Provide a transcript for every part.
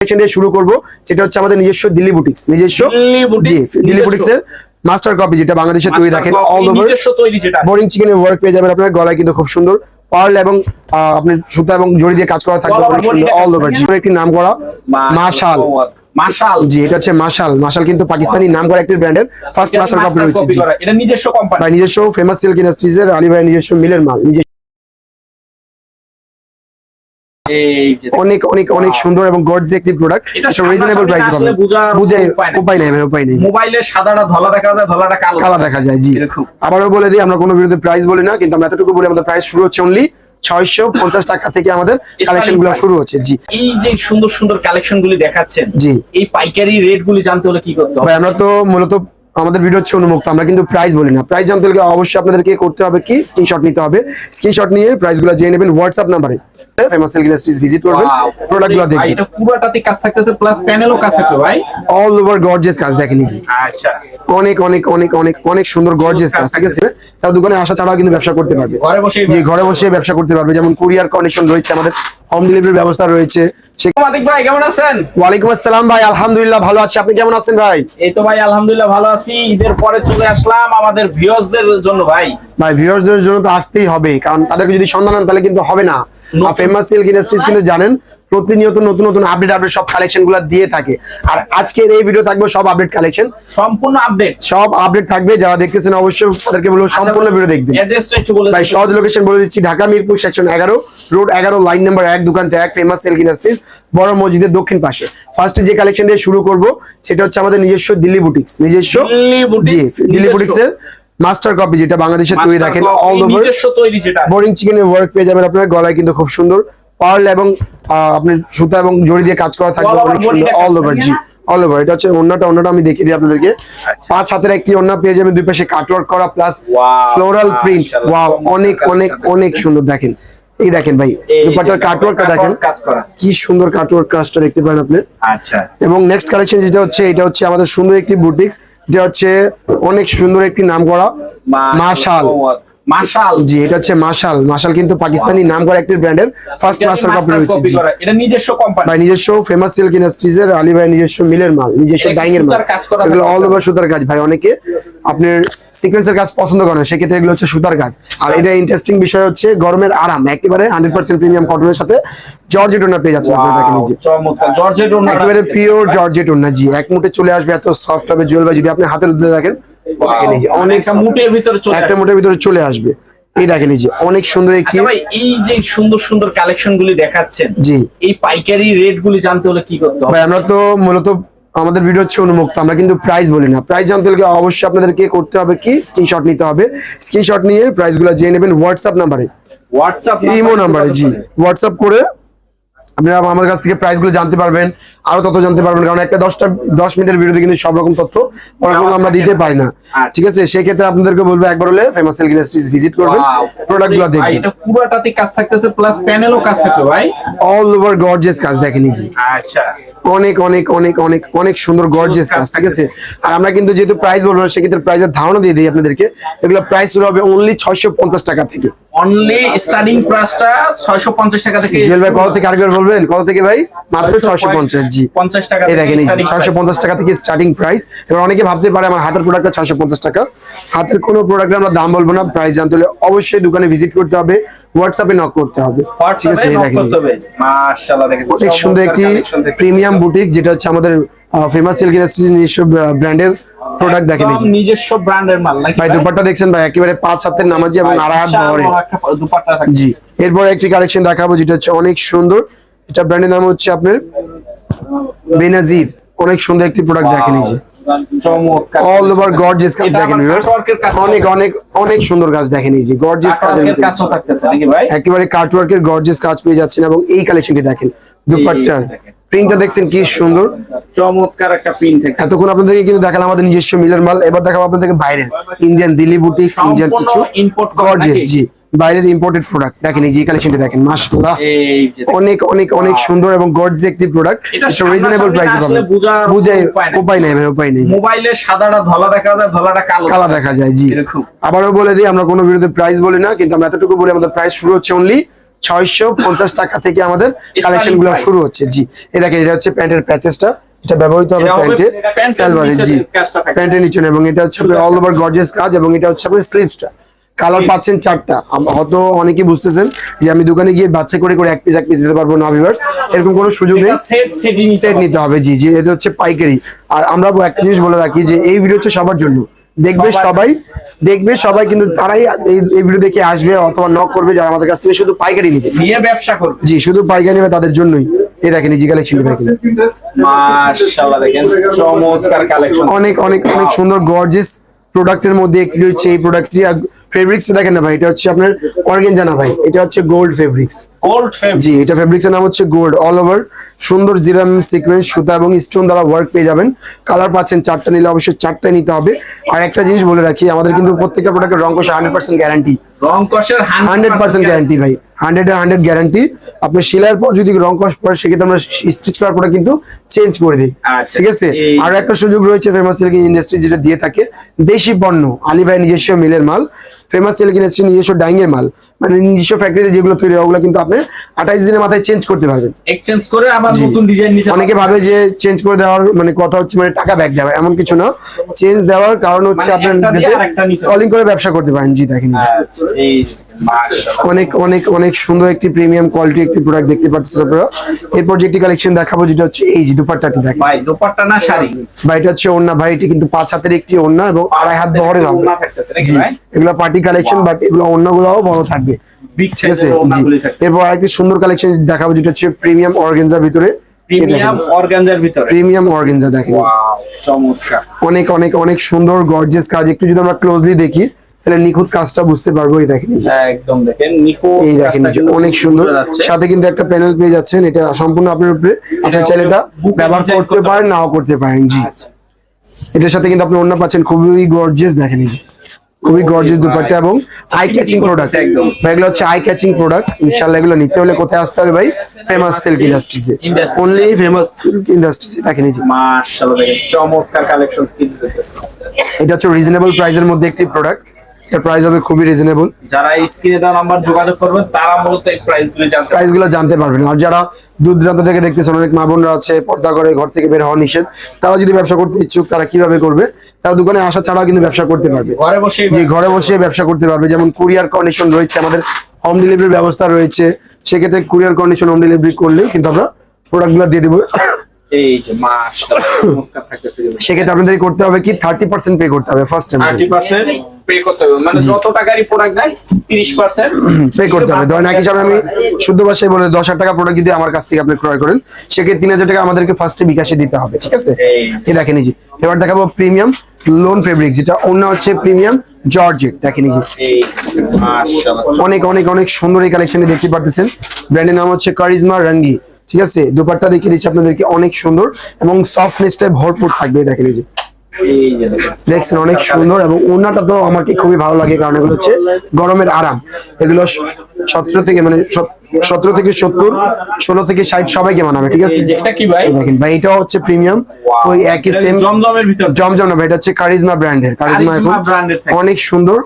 Collection দিয়ে শুরু করব, সেটা হচ্ছে আমাদের নিজস্ব দিল্লি বুটিক্স। দিল্লি বুটিক্স এর মাস্টার কপি, যেটা বাংলাদেশে তৈরি। দেখেন অল ওভার বোরিং চিকেনের ওয়ার্ক পেয়ে যাবেন আপনার। গলায় কিন্তু খুব সুন্দর পার্ল এবং আপনার সুতা এবং জড়ি দিয়ে কাজ করা থাকবে, অনেক সুন্দর অল ওভার। একটি নাম করা মাশাল, জি এটা হচ্ছে মাশাল কিন্তু পাকিস্তানি নাম করা একটি ব্র্যান্ডের ফার্স্ট মাস্টার কপি রয়েছে। এটা নিজস্ব কোম্পানি, নিজস্ব ফেমাস সিল্ক ইন্ডাস্ট্রিজ এর আলী ভাই নিজস্ব মিলের মাল। অনেক অনেক অনেক সুন্দর এবং গর্জিয়াস একটি প্রোডাক্ট, রিজনেবল প্রাইসে পাবেন। বুঝাই উপায় নেই। মোবাইলে সাদাটা ধলা দেখা যায়, ধলাটা কালো দেখা যায়। জি আবারও বলে দিই, আমরা কোনো বিরুদ্ধে প্রাইস বলি না, কিন্তু আমরা এতটুকু বলি আমাদের প্রাইস শুরু হচ্ছে অনলি 650 টাকা থেকে আমাদের কালেকশন গুলো শুরু হচ্ছে। জি এই যে সুন্দর সুন্দর কালেকশন গুলি দেখাচ্ছেন, জি এই পাইকারি রেট গুলি জানতে হলে কি করতে হবে? আমরা তো মূলত আমাদের ভিডিও হচ্ছে উন্মুক্ত, আমরা কিন্তু প্রাইস বলি না। প্রাইস জানতে হলে অবশ্যই আপনাদেরকে করতে হবে কি, স্ক্রিনশট নিতে হবে। স্ক্রিনশট নিয়ে প্রাইস গুলো জেনে নেবেন হোয়াটসঅ্যাপ নাম্বারে। ফেমাস সিল্ক ইন্ডাস্ট্রিজ ভিজিট করবেন, প্রোডাক্ট গুলো দেখবেন। এটা পুরোটাতে কাজ থাকতেছে, প্লাস প্যানেলও কাজ থাকবে ভাই। অল ওভার গর্জিয়াস কাজ দেখেন। জি আচ্ছা, অনেক অনেক অনেক অনেক অনেক সুন্দর গর্জিয়াস কাজ, ঠিক আছে। তার দোকানে আসা ছাড়াও কিন্তু ব্যবসা করতে পারবে, ঘরে বসে ব্যবসা করতে পারবে। যেমন কুরিয়ার কানেকশন রয়েছে, আমাদের হোম ডেলিভারির ব্যবস্থা রয়েছে। সাংবাদিক ভাই কেমন আছেন? ওয়ালাইকুম আসসালাম ভাই, আলহামদুলিল্লাহ ভালো আছি। আপনি কেমন আছেন ভাই? এই তো ভাই আলহামদুলিল্লাহ ভালো আছি। ঈদের পরে চলে আসলাম আমাদের ভিউয়ার্সদের জন্য ভাই। ভিউয়ার্সদের জন্য তো আসতেই হবে, কারণ তাদেরকে যদি সন্ধান আন তাহলে কিন্তু হবে না। ফেমাস সিল্ক ইন্ডাস্ট্রিজ কিন্তু জানেন প্রতিনিয়ত নতুন নতুন আপডেট সব কালেকশন গুলো দিয়ে থাকে। আর আজকের এই ভিডিও থাকবে সব আপডেট কালেকশন, সম্পূর্ণ আপডেট, সব আপডেট থাকবে। যারা দেখতেছেন অবশ্যই তাদেরকে বলবো সম্পূর্ণ ভিডিও দেখবেন। অ্যাড্রেসটা একটু বলে ভাই সহজ লোকেশন বলে দিচ্ছি, Dhaka Mirpur section 11 road 11 line number 1 দোকান ট্যাগ ফেমাস সিল্ক ইন্ডাস্ট্রিজ, বড় মসজিদের দক্ষিণ পাশে। ফার্স্টে যে কালেকশন দিয়ে শুরু করব সেটা হচ্ছে আমাদের নিজস্ব দিল্লি বুটিক্স। দিল্লি বুটিক্স এর মাস্টার কপি, যেটা বাংলাদেশে তৈরি। দেখেন অল ওভার বোরিং চিকেনের ওয়ার্ক পেয়ে যাবেন আপনার। গলায় কিন্তু খুব সুন্দর পার্ল এবং আপনার সুতা এবং জড়ি দিয়ে কাজ করা থাকবে, অনেক সুন্দর অল ওভার। জি অল ওভার। এটা হচ্ছে ওন্নাটা আমি দেখিয়ে দিই আপনাদেরকে। 5 হাতের একটি ওন্না পেয়ে যাবেন, দুই পাশে কাটওয়ার্ক করা প্লাস ফ্লোরাল প্রিন্ট। ওয়াও অনেক অনেক অনেক সুন্দর। দেখেন এই দেখেন ভাই দুপাট্টার কাটওয়ার্কটা দেখেন, কি সুন্দর কাটওয়ার্ক কাজটা দেখতে পারেন আপনি। আচ্ছা, এবং নেক্সট কালেকশন যেটা হচ্ছে, এটা হচ্ছে আমাদের সুন্দর একটি বুটিক্স, যেটা হচ্ছে অনেক সুন্দর একটি নাম করা মাশাল। জি এটা হচ্ছে মাশাল কিন্তু পাকিস্তানি নাম করা একটি ব্র্যান্ডের ফার্স্ট মাস্টার কপি রয়েছে। এটা নিজস্ব কোম্পানি, ভাই নিজস্ব ফেমাস সিল্ক ইন্ডাস্ট্রিজ এর আলী ভাই নিজস্ব মিলের মাল, নিজস্ব ডাইং এর মাল। এগুলো অল ওভার সুতার কাজ ভাই। অনেকে আপনার সিকোয়েন্সের কাজ পছন্দ করেন, সেক্ষেত্রে এগুলো হচ্ছে সুতার কাজ। আর এটা ইন্টারেস্টিং বিষয় হচ্ছে গরমের আরাম, একেবারে 100% প্রিমিয়াম কটনের সাথে জর্জেট ওড়না পেয়ে যাচ্ছেন আপনারা। দেখেন নিজে জর্জেট ওড়না, একেবারে পিওর জর্জেট ওড়না। জি এক মুঠে চলে আসবে, এত সফট হবে জুয়েল ভাই। যদি আপনি হাতের মধ্যে দেখেন অনেক মুঠের ভিতরে একটা মুঠের ভিতরে চলে আসবে। এই দেখেন এই যে অনেক সুন্দর একটি। ভাই এই যে সুন্দর সুন্দর কালেকশন গুলি দেখাচ্ছেন, জি এই পাইকারি রেট গুলি জানতে হলে কি করতে হবে? ভাই আমরা তো মূলত আমাদের ভিডিও হচ্ছে উন্মুক্ত, আমরা কিন্তু প্রাইস বলি না। প্রাইস জানতে হলে অবশ্যই আপনাদেরকে করতে হবে কি, স্ক্রিনশট নিতে হবে। স্ক্রিনশট নিয়ে প্রাইস গুলো জেনে নেবেন হোয়াটসঅ্যাপ নাম্বারে, ইমো নাম্বারে। জি হোয়াটসঅ্যাপ করে আপনারা আমাদের কাছ থেকে প্রাইস গুলো জানতে পারবেন, আরো তথ্য জানতে পারবেন। কারণ একটা 10 মিনিটের ভিডিওতে কিন্তু সব রকম তথ্য আমরা দিতে পারি না, ঠিক আছে। সেক্ষেত্রে আপনাদেরকে বলবো একবার হলে ফেমাস সিল্ক ইন্ডাস্ট্রিজ ভিজিট করবেন, প্রোডাক্ট গুলো দেখবেন। এটা পুরোটাতে কাজ থাকতেছে, প্লাস প্যানেলও কাজ থাকবে ভাই। অল ওভার গর্জিয়াস কাজ দেখেন। জি আচ্ছা, অনেক অনেক অনেক অনেক অনেক সুন্দর গর্জিয়াস কাজ, ঠিক আছে। আর আমরা কিন্তু যেহেতু প্রাইস বলবো না, সেক্ষেত্রে প্রাইসের ধারণা দিয়ে দিই আপনাদেরকে। এগুলো প্রাইস শুরু হবে অনলি 650 টাকা থেকে। অনলি স্টার্টিং প্রাইসটা 650 টাকা থেকে। জুয়েল ভাই কত থেকে আরেকবার বলবেন, কত থেকে ভাই? মাত্র 650। জি 50 টাকা এই দেখেন 650 টাকা থেকে স্টার্টিং প্রাইস। এবার অনেকে ভাবতে পারে আমার হাতের প্রোডাক্টটা 650 টাকা। হাতের কোনো প্রোডাক্টের আমরা দাম বলবো না, প্রাইস জানতে হলে অবশ্যই দোকানে ভিজিট করতে হবে, হোয়াটসঅ্যাপে নক করতে হবে, ঠিক আছে। এই দেখেন মাশাআল্লাহ, দেখেন অনেক সুন্দর একটি প্রিমিয়াম বুটিক, যেটা হচ্ছে আমাদের ফেমাস সিল্ক ইন্ডাস্ট্রিজ নিজস্ব ব্র্যান্ডের প্রোডাক্ট। দেখেন নিজস্ব ব্র্যান্ডের মাল নাকি ভাই? দুপাট্টা দেখছেন ভাই, একেবারে 5 হাতের নামাজি এবং 2.5 হাত বহরে দুপাট্টা থাকে। জি এরপর একটি কালেকশন দেখাবো, যেটা হচ্ছে অনেক সুন্দর। এটা ব্র্যান্ডের নাম হচ্ছে আপনার বেনাজির। অনেক সুন্দর একটি প্রোডাক্ট দেখেন এই যে অল ওভার গর্জিয়াস কাজ দেখেন। অনেক অনেক অনেক সুন্দর কাজ দেখেন এই যে গর্জিয়াস কাজের মধ্যে একেবারে কাটওয়ার্কের গর্জিয়াস কাজ পেয়ে যাচ্ছেন। এবং এই কালেকশনটি দেখেন, দুপাট্টার প্রিন্টটা দেখছেন কি সুন্দর, চমৎকার একটা প্রিন্ট। এতক্ষণ আপনাদেরকে কিন্তু দেখালাম আমাদের নিজস্ব মিলের মাল, এবার দেখাবো আপনাদেরকে বাইরের ইন্ডিয়ান দিল্লি বুটিক্স, ইন্ডিয়ান কিছু গর্জিয়াস। জি বাইরের ইম্পোর্টেড প্রোডাক্ট দেখেন এই যে কালেকশনটা দেখেন, মাশাআল্লাহ অনেক অনেক অনেক সুন্দর এবং গর্জিয়াস একটি প্রোডাক্ট। এটা রিজনেবল প্রাইসে পাবেন। বুঝাই উপায় নেই। মোবাইলে সাদাটা ধলা দেখা যায়, ধলাটা কালো দেখা যায়। জি আবারও বলে দিই, আমরা কোনো বিরুদ্ধে প্রাইস বলি না, কিন্তু আমরা এতটুকু বলি আমাদের প্রাইস শুরু হচ্ছে অনলি 650 টাকা থেকে আমাদের কালেকশন গুলো শুরু হচ্ছে। জি, এই দেখেন এটা হচ্ছে প্যান্টের প্যাচেসটা, এটা ব্যবহৃত হবে প্যান্টে সালোয়ারে। জি, প্যান্টের নিচে এবং এটা হচ্ছে অল ওভার গর্জিয়াস কাজ, এবং এটা হচ্ছে আপনার স্লিভসটা। কালার পাচ্ছেন 4টা। হয়তো অনেকেই বুঝতেছেন যে আমি দোকানে গিয়ে বাচ্চা করে করে এক পিস দিতে পারবো না ভিউয়ার্স, এরকম কোনো সুযোগ নেই, সেট নিতে হবে। জি জি, এটা হচ্ছে পাইকারি। আর আমরা একটা জিনিস বলে রাখি যে এই ভিডিও হচ্ছে সবার জন্য, দেখবে সবাই, কিন্তু তারাই এই ভিডিও দেখে আসবে অথবা নক করবে যারা আমাদের কাছ থেকে শুধু পাইকারি নিয়ে ব্যবসা করবে। জি, শুধু পাইকারি নেবে তাদের জন্যই। এই দেখেন এই কালেকশন দেখেন, মাশাআল্লাহ দেখেন চমৎকার কালেকশন, অনেক অনেক অনেক সুন্দর গর্জিয়াস প্রোডাক্টের মধ্যে একটি হচ্ছে এই প্রোডাক্টটি। ফেব্রিক্স দেখেন না ভাই, এটা হচ্ছে আপনার অর্গানজা না ভাই, এটা হচ্ছে গোল্ড ফেব্রিক্স। জি, এটা ফেব্রিক্স এর নাম হচ্ছে গোল্ড। অল ওভার সুন্দর জিরাম সিকোয়েন্স সুতা এবং স্টোন দ্বারা ওয়ার্ক পেয়ে যাবেন। কালার পাচ্ছেন 4টা, নিলে অবশ্যই 4টাই নিতে হবে। আর একটা জিনিস বলে রাখি, আমাদের কিন্তু প্রত্যেকটা প্রোডাক্টের রং কষা 100% গ্যারান্টি। রং কষের 100% গ্যারান্টি ভাই, 100 গ্যারান্টি। আপনি সেলাইয়ের পর যদি রং কষ পরে সেক্ষেত্রে আমরা স্টিচ করার পরে কিন্তু চেঞ্জ করে দিই। ঠিক আছে। আর একটা সুযোগ রয়েছে ফেমাস সিল্ক ইন্ডাস্ট্রি যেটা দিয়ে থাকে, দেশি পণ্য, আলী ভাই নিজস্ব মিলের মাল, ফেমাস সিল্ক ইন্ডাস্ট্রি নিজস্ব ডাইং এর মাল, মানে নিজস্ব ফ্যাক্টরিতে যেগুলো তৈরি হয় ওগুলো কিন্তু আপনি 28 দিনের মাথায় চেঞ্জ করতে পারবেন। এক্সচেঞ্জ করে আবার নতুন ডিজাইন নিতে। অনেকে ভাবে যে চেঞ্জ করে দেওয়ার মানে কথা হচ্ছে মানে টাকা ব্যাক দেওয়া, এমন কিছু না। চেঞ্জ দেওয়ার কারণ হচ্ছে আপনার কলিং করে ব্যবসা করতে পারেন। জি দেখেন, অনেক অনেক অনেক সুন্দর একটি প্রিমিয়াম কোয়ালিটি একটি প্রোডাক্ট দেখতে পাচ্ছেন আপনারা। এরপর যে একটি কালেকশন দেখাবো যেটা হচ্ছে এই যে দুপাট্টাটি দেখেন ভাই, দুপাট্টা না শাড়ি ভাই, এটা হচ্ছে ওড়না ভাই, এটি কিন্তু 5 হাতের একটি ওড়না এবং 2.5 হাত বহরের হবে। এগুলো পার্টি কালেকশন, বাট এগুলো ওড়নাগুলোও বড় থাকবে। ঠিক আছে। জি, এরপর আরেকটি সুন্দর কালেকশন দেখাবো যেটা হচ্ছে প্রিমিয়াম অর্গানজার ভিতরে। প্রিমিয়াম অর্গানজা দেখেন, চমৎকার, অনেক অনেক অনেক সুন্দর গর্জিয়াস কাজ। একটু যদি আমরা ক্লোজলি দেখি তাহলে নিখুঁত কাজটা বুঝতে পারবো। এই দেখেন, একদম দেখেন নিখুঁত, এই দেখেন অনেক সুন্দর। সাথে কিন্তু একটা প্যানেল পেয়ে যাচ্ছেন, এটা সম্পূর্ণ আপনার উপরে, আপনি চাইলে এটা ব্যবহার করতে পারেন নাও করতে পারেন। জি, এটার সাথে কিন্তু আপনি অন্য পাচ্ছেন খুবই গর্জিয়াস। দেখেন এই যে খুবই গর্জিয়াস দুপাট্টা এবং আই ক্যাচিং প্রোডাক্ট। এগুলো হচ্ছে আই ক্যাচিং প্রোডাক্ট। ইনশাআল্লাহ এগুলো নিতে হলে কোথায় আসতে হবে ভাই? ফেমাস সিল্ক ইন্ডাস্ট্রিজে, অনলি ফেমাস সিল্ক ইন্ডাস্ট্রিজে। দেখেন এই যে মাশাআল্লাহ দেখেন চমৎকার কালেকশন কিনতে দিতেছে। এটা হচ্ছে রিজনেবল প্রাইসের মধ্যে একটি প্রোডাক্ট। এর প্রাইস হবে খুবই রিজনেবল। যারা স্ক্রিনে দেওয়া নাম্বার যোগাযোগ করবেন তারা মূলত এই প্রাইসগুলো জানতে পারবেন। আর যারা দূর দূরান্ত থেকে দেখতেছেন, অনেক মা বোনরা আছে পর্দা করে ঘর থেকে বের হওয়া নিষেধ, তারা যদি ব্যবসা করতে ইচ্ছুক তারা কিভাবে করবে? তারা দোকানে আসা ছাড়াও কিন্তু ব্যবসা করতে পারবে, ঘরে বসে ব্যবসা করতে পারবে। যেমন কুরিয়ার কন্ডিশন রয়েছে, আমাদের হোম ডেলিভারির ব্যবস্থা রয়েছে। সেক্ষেত্রে কুরিয়ার কন্ডিশন হোম ডেলিভারি করলে কিন্তু আমরা প্রোডাক্টগুলো দিয়ে দেবো। এই যে মাশাআল্লাহ চমৎকার থাকতেছে। সেক্ষেত্রে আপনাদের করতে হবে কি 30% পে করতে হবে ফার্স্ট টাইম। 30% পে করতে হবে, মানে যত টাকারই প্রোডাক্ট নেয় 30% পে করতে হবে। ধরেন একই হিসাবে আমি শুদ্ধ ভাষায় বলে 10,000 টাকা প্রোডাক্ট যদি আমার কাছ থেকে আপনি ক্রয় করেন, সেক্ষেত্রে 3,000 টাকা আমাদেরকে ফার্স্টে বিকাশে দিতে হবে। ঠিক আছে। এই দেখেন এই যে এবার দেখাবো প্রিমিয়াম লোন ফেব্রিক, যেটা অন্য হচ্ছে প্রিমিয়াম জর্জেট। দেখেন এই যে মাশাআল্লাহ অনেক অনেক অনেক সুন্দর এই কালেকশনে দেখতে পাচ্ছেন। ব্র্যান্ডের নাম হচ্ছে কারিজমা রঙ্গি। ঠিক আছে। দুপাট্টা দেখিয়ে দিচ্ছি আপনাদেরকে, অনেক সুন্দর এবং সফটনেসটাই ভরপুর থাকবে। দেখেন এই যে দেখছেন অনেক সুন্দর, এবং ওড়নাটা তো আমাকে খুবই ভালো লাগে, কারণ এগুলো হচ্ছে গরমের আরাম। এগুলো 17 থেকে 70, 16 থেকে 60 সবাইকে মানাবে। ঠিক আছে। এটা কি ভাই? দেখেন ভাই, এটাও হচ্ছে প্রিমিয়াম, ওই একই সেম জমজমের ভিতর। জমজম না ভাই, এটা হচ্ছে কারিজমা ব্র্যান্ডের। কারিজমা এখন অনেক সুন্দর,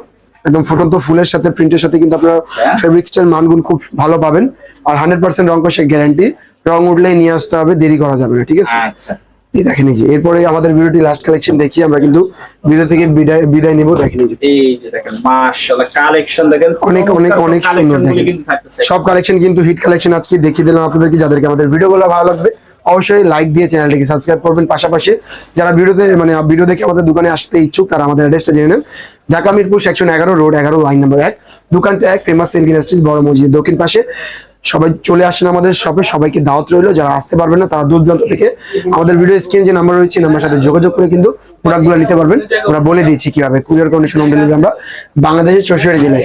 একদম ফুটন্ত ফুলের সাথে প্রিন্টের সাথে কিন্তু আপনারা ফেব্রিক্সটার মানগুণ খুব ভালো পাবেন। আর 100% রং কষে গ্যারান্টি, রং উঠলেই নিয়ে আসতে হবে, দেরি করা যাবে না। ঠিক আছে। আচ্ছা, এই দেখেন এই যে এরপরে আমাদের ভিডিওটি লাস্ট কালেকশন দেখি, আমরা কিন্তু ভিডিও থেকে বিদায় নিব। দেখেন এই যে দেখেন মাশাআল্লাহ কালেকশন দেখেন, অনেক অনেক অনেক সুন্দর। দেখেন সব কালেকশন কিন্তু হিট কালেকশন আজকে দেখিয়ে দিলাম আপনাদেরকে। যাদেরকে আমাদের ভিডিওগুলো ভালো লাগবে অবশ্যই লাইক দিয়ে চ্যানেলটিকে সাবস্ক্রাইব করবেন। পাশাপাশি যারা ভিডিও দেখে আমাদের দোকানে আসতে ইচ্ছুক তারা আমাদের অ্যাড্রেসটা জেনে নেন। Dhaka Mirpur section 11 road 11 line number 1, দোকানটা 1, ফেমাস সিল্ক ইন্ডাস্ট্রিজ বড় মসজিদ দক্ষিণ পাশে। সবাই চলে আসেন আমাদের শপে, সবাইকে দাওয়াত রইলো। যারা আসতে পারবেন না তারা দূর দূরান্ত থেকে আমাদের ভিডিও স্ক্রিনে যে নাম্বার রয়েছে নাম্বার সাথে যোগাযোগ করে কিন্তু প্রোডাক্টগুলো নিতে পারবেন। আমরা বলে দিয়েছি কিভাবে। কুরিয়ার কন্ডিশন হোম ডেলিভারি আমরা বাংলাদেশের 64 জেলায়,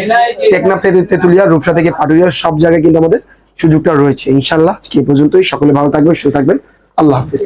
টেকনাফ থেকে তেতুলিয়া, রূপসা থেকে পাটুরিয়া, সব জায়গায় কিন্তু আমাদের সুযোগটা রয়েছে। ইনশাআল্লাহ আজকে এই পর্যন্তই। সকলে ভালো থাকবেন, সুস্থ থাকবেন। আল্লাহ হাফেজ।